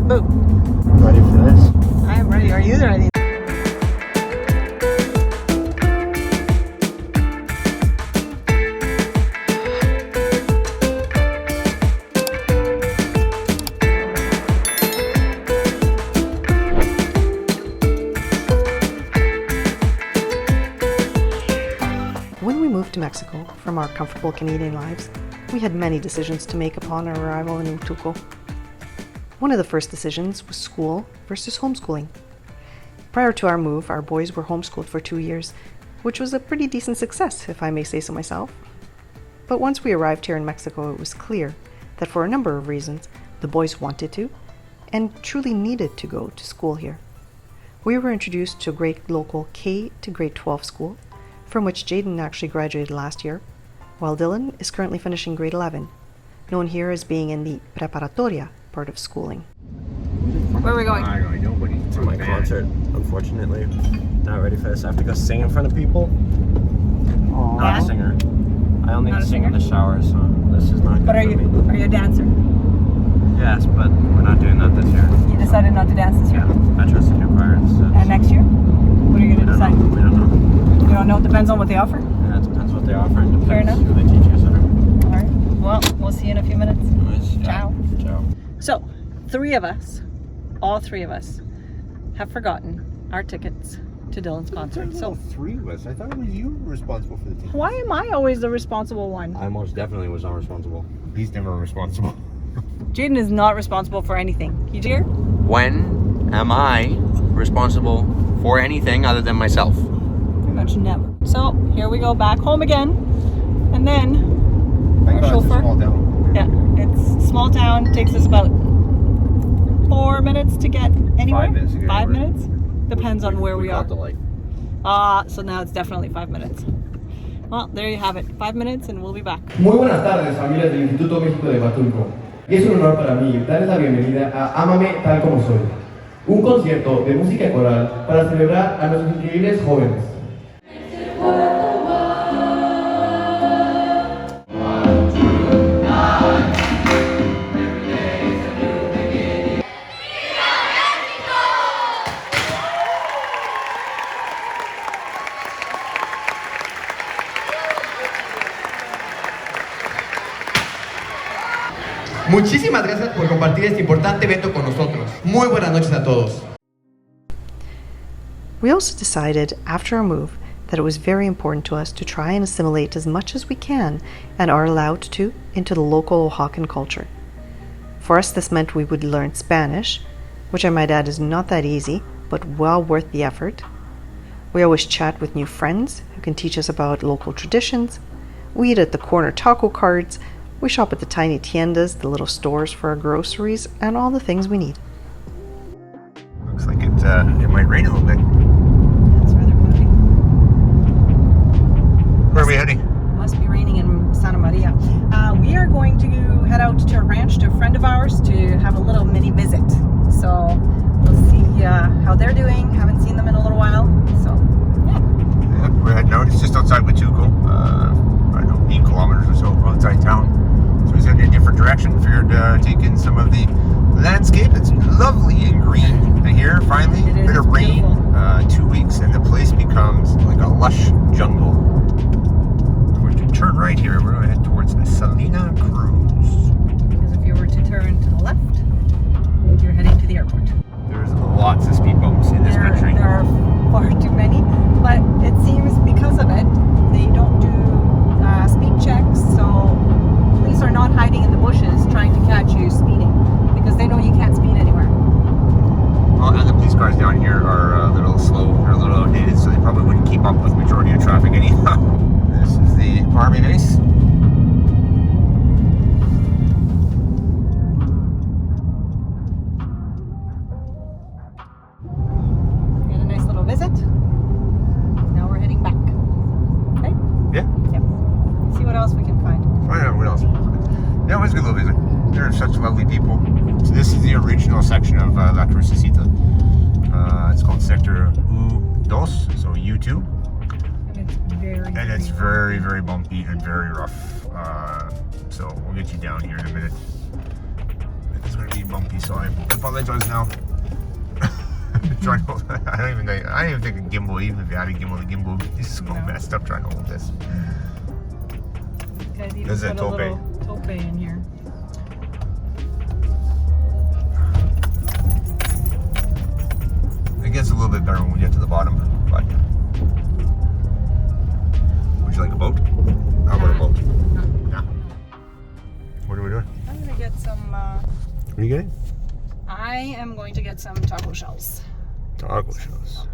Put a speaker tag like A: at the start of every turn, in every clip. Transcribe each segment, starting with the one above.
A: Boo.
B: Ready for this?
A: I am ready. Are you ready? When we moved to Mexico from our comfortable Canadian lives, we had many decisions to make upon our arrival in Huatulco. One of the first decisions was school versus homeschooling. Prior to our move, our boys were homeschooled for 2 years, which was a pretty decent success, if I may say so myself. But once we arrived here in Mexico, it was clear that for a number of reasons, the boys wanted to and truly needed to go to school here. We were introduced to a great local K to grade 12 school, from which Jaden actually graduated last year, while Dylan is currently finishing grade 11, known here as being in the preparatoria part of schooling. Where are we going?
B: To my concert, unfortunately. Not ready for this. I have to go sing in front of people.
A: Aww.
B: Not a singer. I only sing in the shower, so this is not good
A: But are you a dancer?
B: Yes, but we're not doing that this year.
A: You decided not to dance this year?
B: Yeah, I chose to do choir instead.
A: And next year? What are you going to decide?
B: We don't know.
A: You don't know? It depends on what they offer?
B: Yeah, it depends what they offer and
A: Fair
B: depends
A: enough.
B: who the teachers are.
A: Alright. Well, we'll see you in a few minutes.
B: Nice.
A: Ciao.
B: Ciao.
A: So, all three of us, have forgotten our tickets to Dylan's concert. So,
C: three of us. I thought it was you responsible for the ticket.
A: why am I always the responsible one?
C: I most definitely was not responsible. He's never responsible.
A: Jaden is not responsible for anything. You hear?
D: When am I responsible for anything other than myself?
A: Pretty much never. So, here we go back home again. And then,
C: Thank
A: our
C: God it's a
A: chauffeur.
C: small town.
A: Yeah, it's a small town. Takes us about 4 minutes to get anywhere.
C: 5 minutes to get
A: 5
C: anywhere.
A: minutes? Depends on where we are.
C: Got the light.
A: So now it's definitely 5 minutes. Well, there you have it. 5 minutes and we'll be back.
E: Muy buenas tardes, familias del Instituto México de Huatulco. Y es un honor para mí darles la bienvenida a Ámame tal como soy, un concierto de música coral para celebrar a nuestros increíbles jóvenes. Muchísimas gracias por compartir este importante evento con nosotros. Muy buenas noches a todos.
A: We also decided after our move that it was very important to us to try and assimilate as much as we can and are allowed to into the local Oaxacan culture. For us, this meant we would learn Spanish, which I might add is not that easy, but well worth the effort. We always chat with new friends who can teach us about local traditions. We eat at the corner taco carts. We shop at the tiny tiendas, the little stores for our groceries, and all the things we need.
C: Looks like it might rain a little bit.
A: It's rather cloudy.
C: Where are we heading?
A: Must be raining in Santa Maria. We are going to head out to a ranch to a friend of ours to have a little mini visit. So we'll see how they're doing. Haven't seen them in a little while. So yeah.
C: Yeah, we're heading out. It's just outside Huatulco. I don't know, 8 kilometers or so outside town. So he's heading in a different direction. Figured take in some of the landscape. It's lovely and green here. Finally,
A: It is,
C: bit of
A: it's
C: rain.
A: beautiful.
C: 2 weweeks, and the place becomes like a lush jungle. We're going to turn right here. We're going to head towards Salina Cruz.
A: Because if you were to turn to the left, you're heading to the airport.
C: There's lots of speed bumps in this country.
A: There are far too many, but it seems because of it, they don't do speed checks, so police are not hiding in the bushes trying to catch you speeding because they know you can't speed anywhere.
C: Well, and the police cars down here are a little slow, they're a little outdated, so they probably wouldn't keep up with the majority of traffic anyhow. This is the Army base.
A: We had a nice little visit. Now we're heading back. Okay?
C: Yeah.
A: Yep. See what else we can find.
C: Find out what else. Yeah, it was a good little visit. They're such lovely people. So this is the original section of La Crucecita. It's called Sector U2, so U2.
A: And it's
C: very, very bumpy and very rough. So we'll get you down here in a minute. It's is going to be bumpy, so I apologize now. Trying to hold, I don't even think a gimbal, even if you had a gimbal, the gimbal is so messed up trying to hold this.
F: There's a tope in here.
C: It gets a little bit better when we get to the bottom, but would you like a boat? How about a boat? Yeah. What are we doing?
F: I'm gonna get some.
C: What are you getting?
F: I am going to get some taco shells.
C: Taco shells.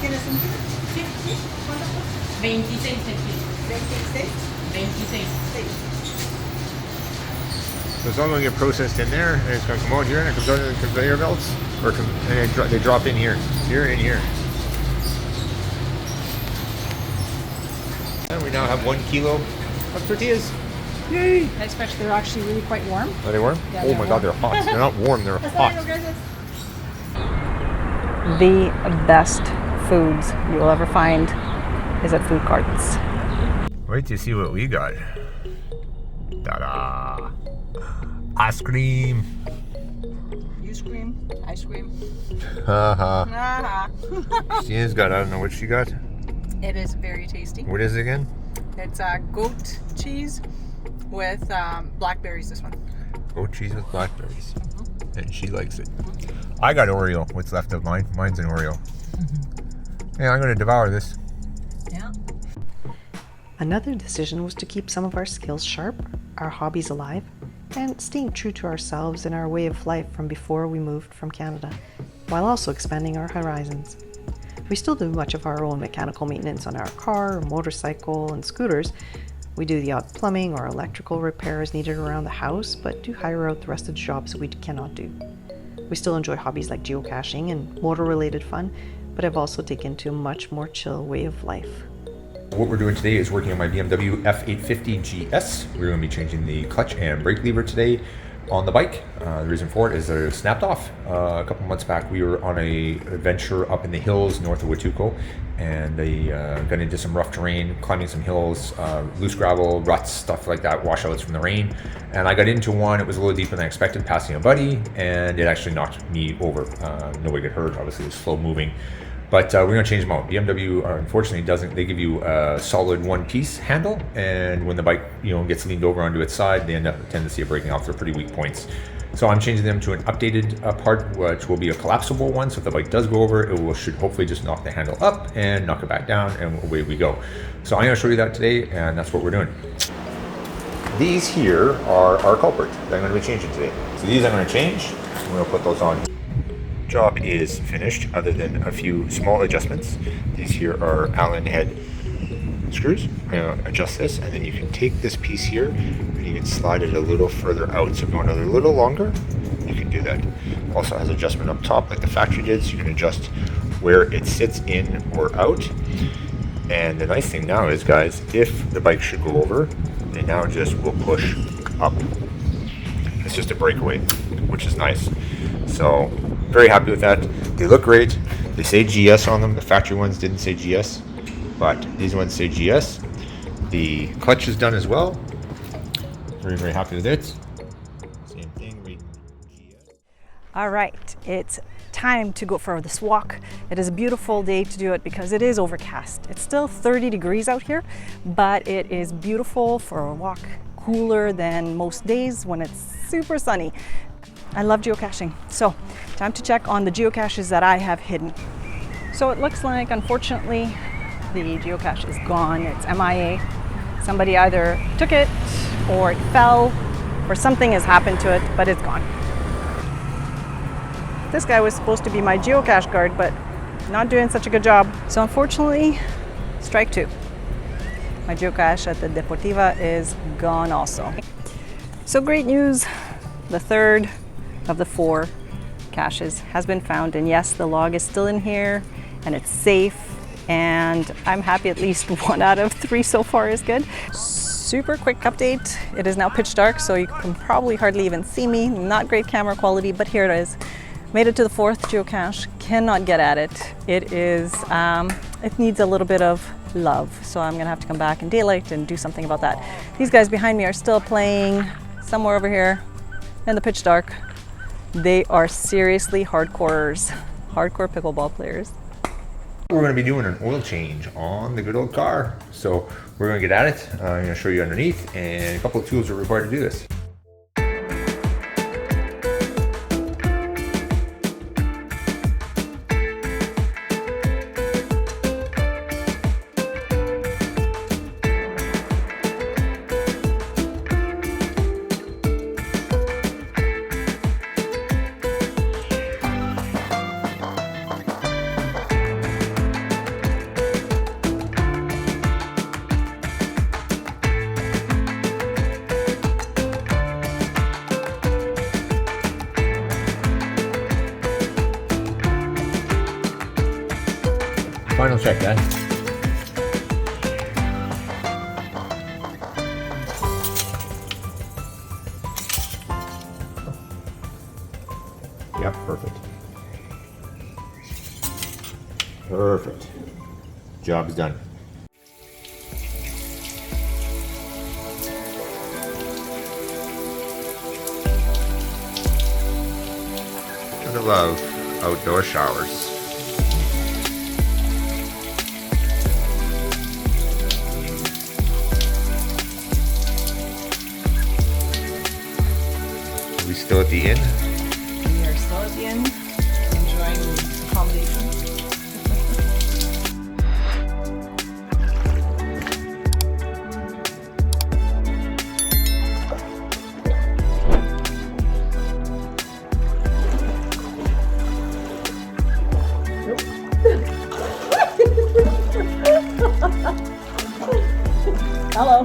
F: ¿Tienes un kilo? Sí, sí. ¿Cuánto cuesta? 26 el kilo. 26? 26.
C: So it's all going to get processed in there, and it's going to come out here, and it comes out in the conveyor belts, and they drop in here, and here. And we now have 1 kilo of tortillas. Yay!
F: Especially, they're actually really quite warm.
C: Are they warm?
F: Yeah,
C: oh my God, they're hot. They're not warm, they're hot.
A: The best foods you'll ever find is at food carts.
C: Wait till you see what we got. Ta-da! Ice cream.
F: You scream, I scream.
C: Haha. Christina's got, I don't know what she got.
F: It is very tasty.
C: What is it again?
F: It's goat cheese with blackberries, this one.
C: Goat cheese with blackberries. And she likes it. I got Oreo, what's left of mine. Mine's an Oreo. Yeah, I'm going to devour this.
F: Yeah.
A: Another decision was to keep some of our skills sharp, our hobbies alive, and staying true to ourselves and our way of life from before we moved from Canada, while also expanding our horizons. We still do much of our own mechanical maintenance on our car, motorcycle, and scooters. We do the odd plumbing or electrical repairs needed around the house, but do hire out the rest of the jobs we cannot do. We still enjoy hobbies like geocaching and motor-related fun, but have also taken to a much more chill way of life.
C: What we're doing today is working on my BMW F850 GS. We're going to be changing the clutch and brake lever today on the bike. The reason for it is that it snapped off. A couple months back we were on a adventure up in the hills north of Huatulco, and they got into some rough terrain, climbing some hills, loose gravel, ruts, stuff like that, washouts from the rain. And I got into one, it was a little deeper than I expected, passing a buddy, and it actually knocked me over. Nobody got hurt, obviously it was slow moving. But we're going to change them out. BMW, unfortunately, doesn't. They give you a solid one-piece handle, and when the bike, gets leaned over onto its side, they tend to see it breaking off. They're pretty weak points. So I'm changing them to an updated part, which will be a collapsible one. So if the bike does go over, should hopefully just knock the handle up and knock it back down, and away we go. So I'm going to show you that today, and that's what we're doing. These here are our culprit that I'm going to be changing today. So these I'm going to change. I'm going to put those on. Job is finished other than a few small adjustments. These here are Allen head screws. I'm going to adjust this, and then you can take this piece here and you can slide it a little further out. So if you want it a little longer, you can do that. Also has adjustment up top like the factory did, so you can adjust where it sits in or out. And the nice thing now is, guys, if the bike should go over, they now just will push up. It's just a breakaway, which is nice. So very happy with that. They look great. They say GS on them. The factory ones didn't say GS, but these ones say GS. The clutch is done as well. Very, very happy with it. Same thing, reading GS.
F: All right, it's time to go for this walk. It is a beautiful day to do it because it is overcast. It's still 30 degrees out here, but it is beautiful for a walk. Cooler than most days when it's super sunny. I love geocaching. So, time to check on the geocaches that I have hidden. So it looks like, unfortunately, the geocache is gone. It's MIA. Somebody either took it, or it fell, or something has happened to it, but it's gone. This guy was supposed to be my geocache guard, but not doing such a good job. So unfortunately, strike two. My geocache at the Deportiva is gone also. So great news, the third of the 4 caches has been found, and yes, the log is still in here and it's safe, and I'm happy at least 1 out of 3 so far is good. Super quick update. It is now pitch dark, so you can probably hardly even see me. Not great camera quality, but here it is. Made it to the 4th geocache. Cannot get at it. It is, it needs a little bit of love. So I'm gonna have to come back in daylight and do something about that. These guys behind me are still playing somewhere over here in the pitch dark. They are seriously hardcore pickleball players.
C: We're going to be doing an oil change on the good old car. So we're going to get at it. I'm going to show you underneath, and a couple of tools are required to do this. Final check, guys. Yep, perfect. Perfect. Job's done. I love outdoor showers. Are we still at the inn?
F: We are still at the inn, enjoying accommodations. Hello.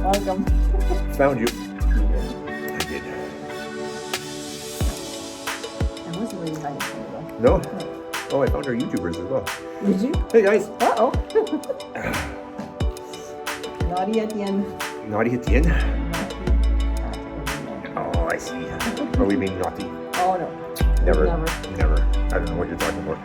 F: Welcome.
C: Found you. I did.
F: I wasn't really hiding from you
C: No? Oh, I found our YouTubers as well.
F: though. Did you?
C: Hey guys.
F: Uh-oh. Naughty at the end.
C: Naughty at the end? Oh, I see. Are we being naughty?
F: Oh no.
C: Never.
F: Never.
C: Never. I don't know what you're talking about.